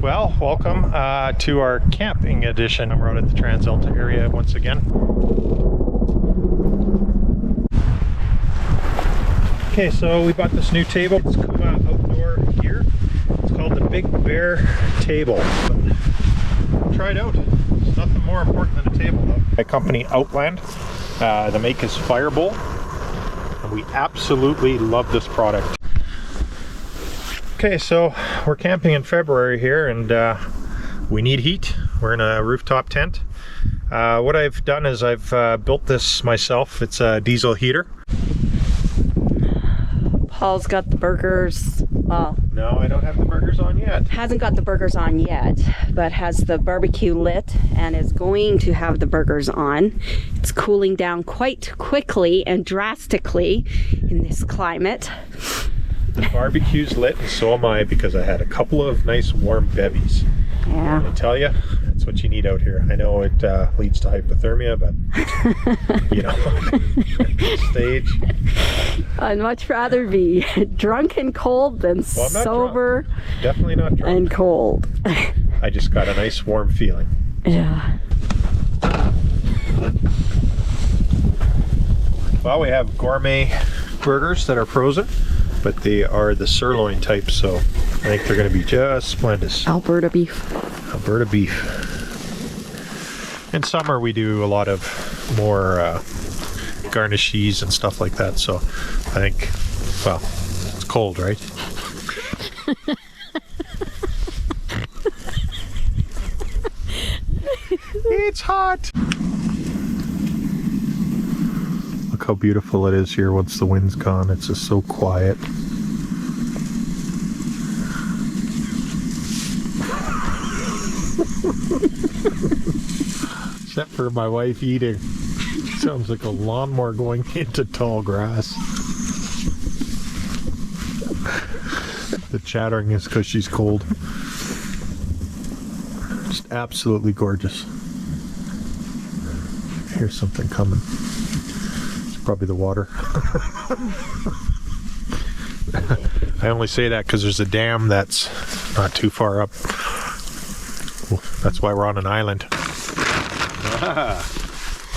Well, welcome to our camping edition. I'm out at the TransAlta area once again. Okay, so we bought this new table. It's Kuma outdoor gear. It's called the Big Bear Table. But try it out. It's nothing more important than a table, though. My company Outland. The make is Firebowl. And we absolutely love this product. Okay, so we're camping in February here, and we need heat. We're in a rooftop tent. What I've done is I've built this myself. It's a diesel heater. Paul's got the burgers. Well, no, I don't have the burgers on yet. Hasn't got the burgers on yet, but has the barbecue lit and is going to have the burgers on. It's cooling down quite quickly and drastically in this climate. The barbecue's lit, and so am I, because I had a couple of nice warm bevies. Yeah. I tell you, that's what you need out here. I know it leads to hypothermia, but you know, at this stage. I'd much rather be drunk and cold than sober. Definitely not drunk. And cold. I just got a nice warm feeling. Yeah. Well, we have gourmet burgers that are frozen, but they are the sirloin type, so I think they're going to be just splendid. Alberta beef. Alberta beef. In summer we do a lot of more garnishes and stuff like that, so I think, well, it's cold, right? It's hot! Look how beautiful it is here once the wind's gone. It's just so quiet. Except for my wife eating. Sounds like a lawnmower going into tall grass. The chattering is because she's cold. Just absolutely gorgeous. Here's something coming. Probably the water. I only say that because there's a dam that's not too far up. That's why we're on an island.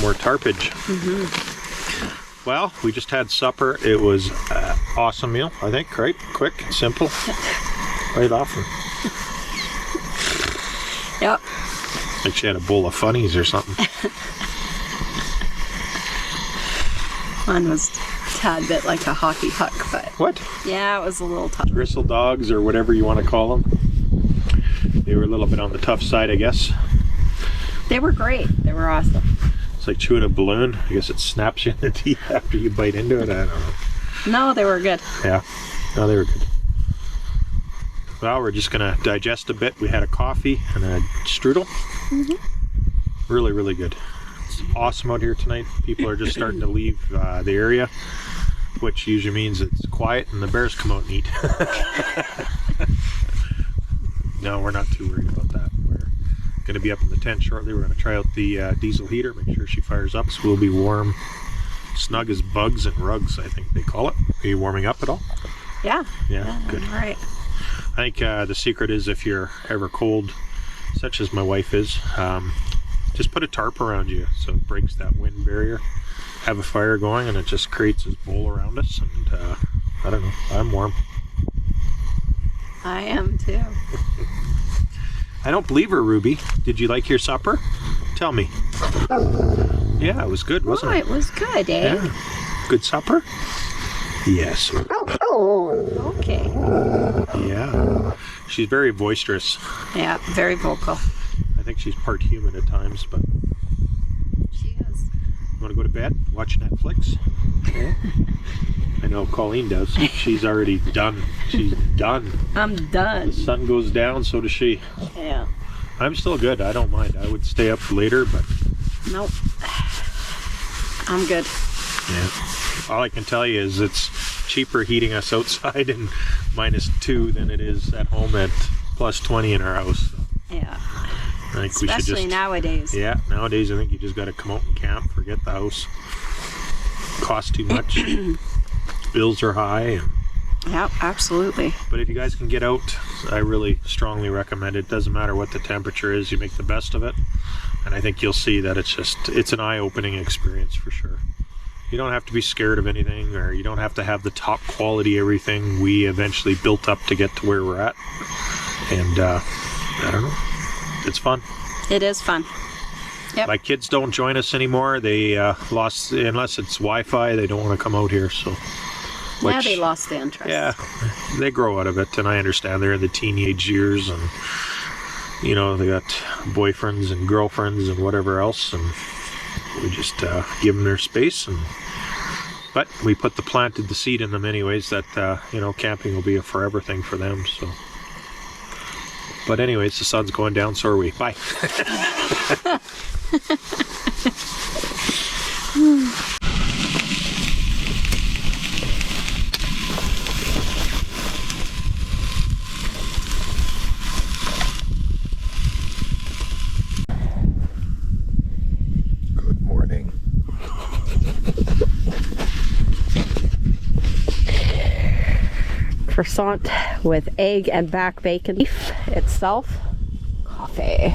More tarpage. Mm-hmm. Well, we just had supper. It was an awesome meal, I think, right? Quick, simple. Quite often. Yep. Like she had a bowl of funnies or something. One was a tad bit like a hockey puck, but... What? Yeah, it was a little tough. Gristle dogs, or whatever you want to call them. They were a little bit on the tough side, I guess. They were great. They were awesome. It's like chewing a balloon. I guess it snaps you in the teeth after you bite into it. I don't know. No, they were good. Yeah. No, they were good. Well, we're just going to digest a bit. We had a coffee and a strudel. Mm-hmm. Really, really good. It's awesome out here tonight. People are just starting to leave the area, which usually means it's quiet and the bears come out and eat. No, we're not too worried about that. We're going to be up in the tent shortly. We're going to try out the diesel heater, make sure she fires up, so we'll be warm, snug as bugs and rugs, I think they call it. Are you warming up at all? Yeah. Yeah, good. All right. I think the secret is, if you're ever cold, such as my wife is, just put a tarp around you so it breaks that wind barrier. Have a fire going and it just creates this bowl around us, and I don't know, I'm warm. I am too. I don't believe her, Ruby. Did you like your supper? Tell me. Yeah, it was good, wasn't it? It was good, eh? Yeah. Good supper? Yes. Okay. Yeah. She's very boisterous. Yeah, very vocal. I think she's part human at times, but... She is. You want to go to bed? Watch Netflix? Yeah. I know Colleen does. She's already done. She's done. I'm done. The sun goes down, so does she. Yeah. I'm still good. I don't mind. I would stay up later, but... Nope. I'm good. Yeah. All I can tell you is it's cheaper heating us outside in -2 than it is at home at +20 in our house. So Yeah. I think Especially we should just, nowadays. Yeah, nowadays I think you just got to come out and camp, forget the house. Costs too much. Bills are high. And Yeah, absolutely. But if you guys can get out, I really strongly recommend it. Doesn't matter what the temperature is, you make the best of it. And I think you'll see that it's an eye-opening experience for sure. You don't have to be scared of anything, or you don't have to have the top quality everything we eventually built up to get to where we're at. And I don't know, it's fun. It is fun. Yep. My kids don't join us anymore. They lost, unless it's Wi-Fi, they don't want to come out here. So, Yeah, they lost the interest. Yeah, they grow out of it, and I understand they're in the teenage years, and you know, they got boyfriends and girlfriends and whatever else, and we just give them their space. But we planted the seed in them anyways that you know, camping will be a forever thing for them. So, but anyways, the sun's going down, so are we. Bye. Good morning. Croissant with egg and back bacon. Beef itself. Coffee.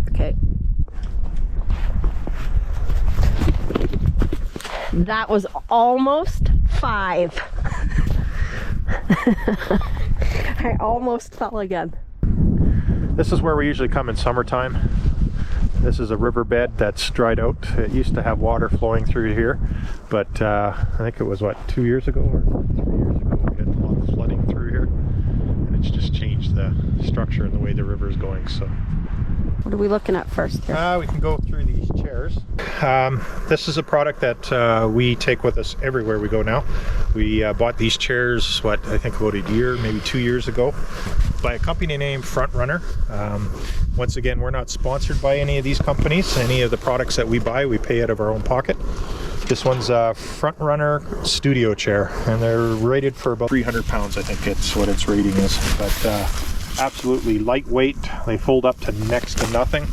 Okay. That was almost 5. I almost fell again. This is where we usually come in summertime. This is a riverbed that's dried out. It used to have water flowing through here, but I think it was, what, 2 years ago or 3 years ago, we had a lot of flooding through here, and it's just changed the structure and the way the river is going. So, What are we looking at first here? we can go through these chairs. This is a product that we take with us everywhere we go now. We bought these chairs, I think about a year, maybe 2 years ago, by a company named Front Runner. Once again, we're not sponsored by any of these companies. Any of the products that we buy, we pay out of our own pocket. This one's a Front Runner studio chair, and they're rated for about 300 pounds, I think it's what its rating is. But absolutely lightweight. They fold up to next to nothing.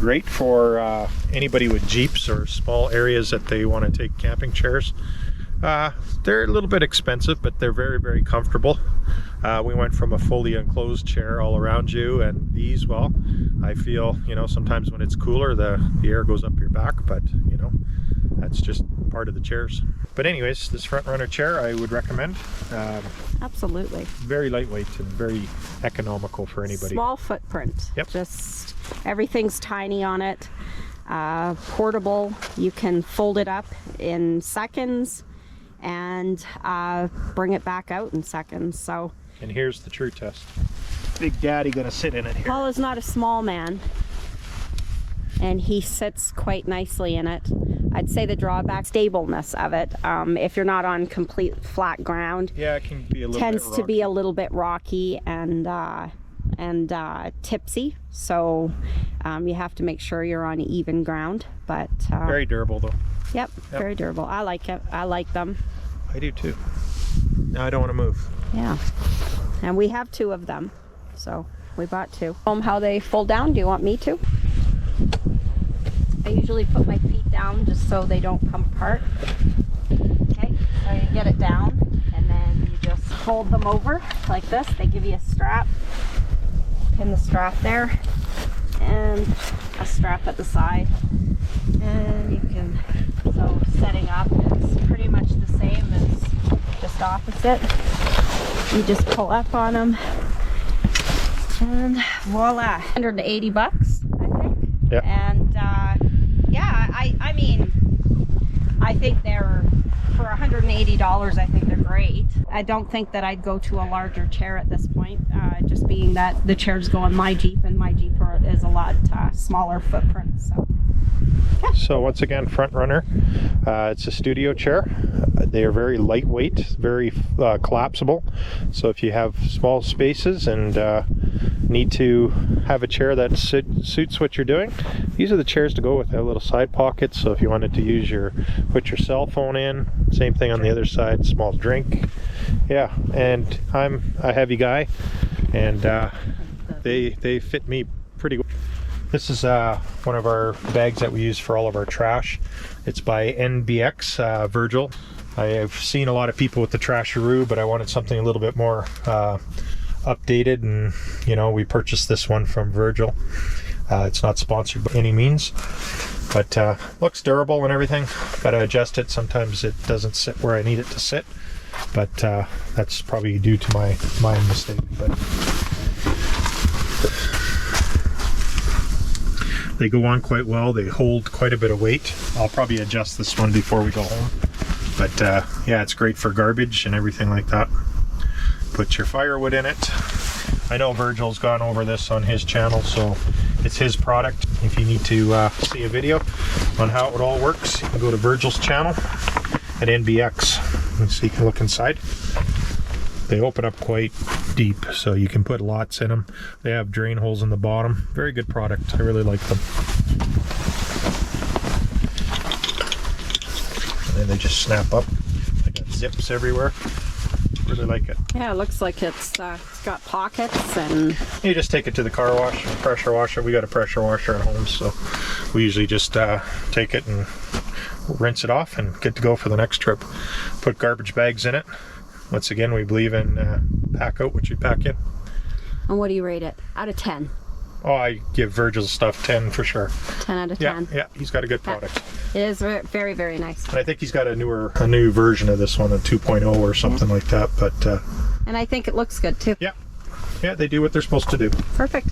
Great for anybody with Jeeps or small areas that they want to take camping chairs. They're a little bit expensive, but they're very, very comfortable. We went from a fully enclosed chair all around you, and these, well, I feel, you know, sometimes when it's cooler, the air goes up your back, but, you know, that's just part of the chairs. But anyways, this Front Runner chair I would recommend. Absolutely. Very lightweight and very economical for anybody. Small footprint. Yep. Just everything's tiny on it. Portable. You can fold it up in seconds and bring it back out in seconds. So. And here's the true test. Big Daddy gonna sit in it here. Paul is not a small man, and he sits quite nicely in it. I'd say the drawback, stableness of it. If you're not on complete flat ground, Yeah, it can be a little tends bit to be rocky. a little bit rocky and tipsy. So you have to make sure you're on even ground. But Very durable though. yep, very durable. I like it. I like them. I do too. Now I don't want to move. Yeah, and we have 2 of them, so we bought 2. How they fold down? Do you want me to? I usually put my feet down just so they don't come apart. Okay, so you get it down, and then you just fold them over like this. They give you a strap. Pin the strap there, and a strap at the side, and you can. So setting up is pretty much the same as just opposite. You just pull up on them, and voila, $180, I think. Yeah. And yeah, I mean, I think they're for $180. I think they're great. I don't think that I'd go to a larger chair at this point, just being that the chairs go on my Jeep, and my Jeep is a lot smaller footprint. So. Yeah. So once again, Front Runner. It's a studio chair. They are very lightweight, very collapsible. So if you have small spaces and need to have a chair that suits what you're doing, these are the chairs to go with. They have little side pockets, so if you wanted to put your cell phone in, same thing on the other side, small drink. Yeah, and I'm a heavy guy, and they fit me pretty well. This is one of our bags that we use for all of our trash. It's by NBX, Virgil. I've seen a lot of people with the Trasharoo, but I wanted something a little bit more updated, and you know, we purchased this one from Virgil. It's not sponsored by any means, but looks durable and everything. Gotta adjust it. Sometimes it doesn't sit where I need it to sit, but that's probably due to my mistake. But they go on quite well. They hold quite a bit of weight. I'll probably adjust this one before we go home. But yeah, it's great for garbage and everything like that. Put your firewood in it. I know Virgil's gone over this on his channel, so it's his product. If you need to see a video on how it all works, you can go to Virgil's channel at NBX, and so you can look inside. They open up quite deep, so you can put lots in them. They have drain holes in the bottom. Very good product. I really like them. And then they just snap up. They got zips everywhere. Really like it. Yeah, it looks like it's got pockets, and you just take it to the car wash, pressure washer. We got a pressure washer at home, so we usually just take it and rinse it off and get to go for the next trip. Put garbage bags in it. Once again, we believe in pack out what you pack in. And what do you rate it out of 10? Oh, I give Virgil's stuff 10 for sure. 10 out of 10. Yeah, he's got a good product. It is very, very nice. And I think he's got a new version of this one, a 2.0 or something like that. But and I think it looks good too. Yeah, they do what they're supposed to do. Perfect.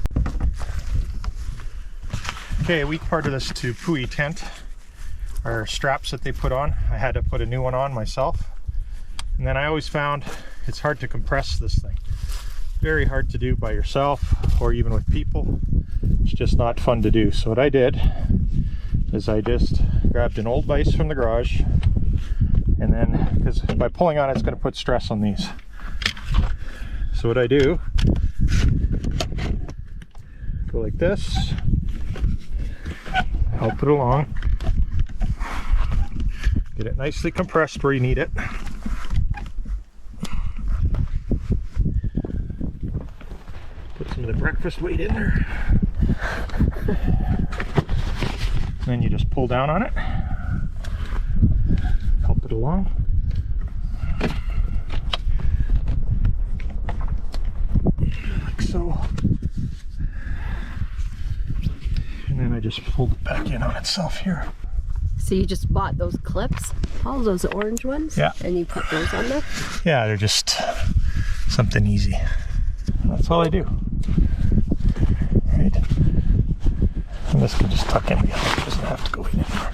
Okay, a weak part of this Tepui tent are straps that they put on. I had to put a new one on myself. And then I always found it's hard to compress this thing. Very hard to do by yourself or even with people. It's just not fun to do. So what I did is I just grabbed an old vise from the garage, and then, because by pulling on it, it's going to put stress on these. So what I do, go like this, help it along, get it nicely compressed where you need it. Put some of the breakfast weight in there. Then you just pull down on it, help it along. Like so. And then I just fold it back in on itself here. So you just bought those clips, all those orange ones? Yeah. And you put those on there? Yeah, they're just something easy. And that's all I do. Right. And this can just tuck in behind, it doesn't have to go in anymore.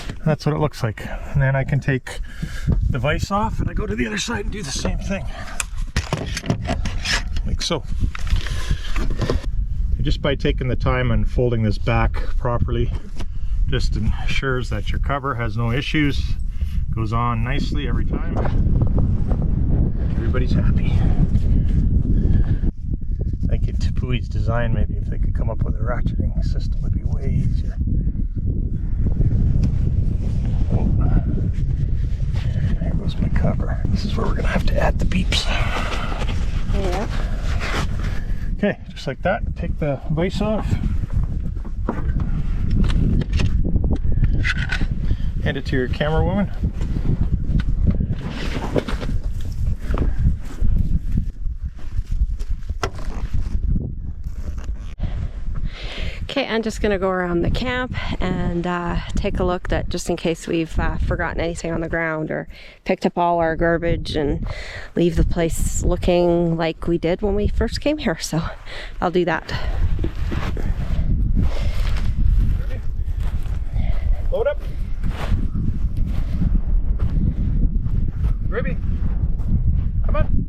And that's what it looks like. And then I can take the vise off and I go to the other side and do the same thing. Like so. And just by taking the time and folding this back properly, just ensures that your cover has no issues, goes on nicely every time. Everybody's happy. I think Tepui's design, maybe if they could come up with a ratcheting system, would be way easier. Oh. There goes my cover. This is where we're gonna have to add the beeps. Yeah. Okay, just like that. Take the vise off. Hand it to your camera woman. Okay, I'm just going to go around the camp and take a look, that just in case we've forgotten anything on the ground or picked up all our garbage, and leave the place looking like we did when we first came here. So I'll do that. Ready? Load up. Ruby, come on.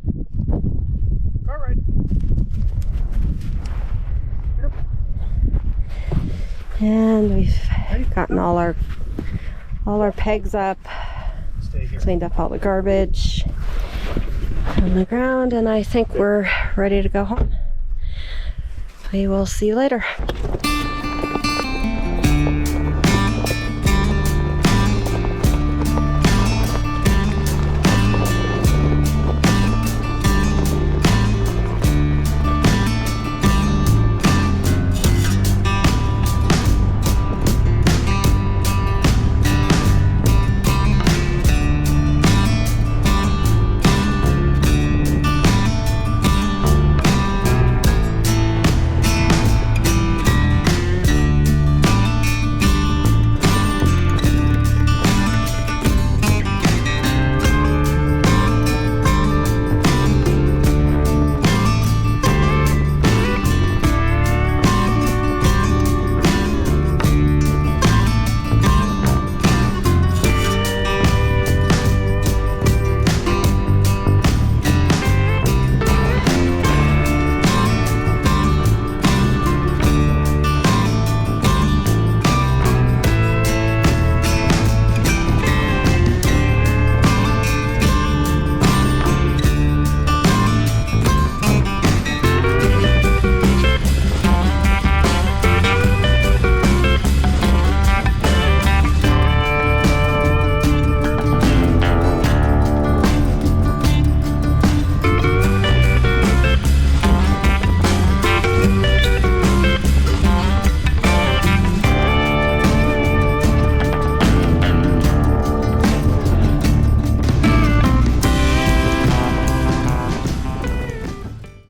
All right. And we've gotten all our pegs up, cleaned up all the garbage on the ground, and I think we're ready to go home. We will see you later.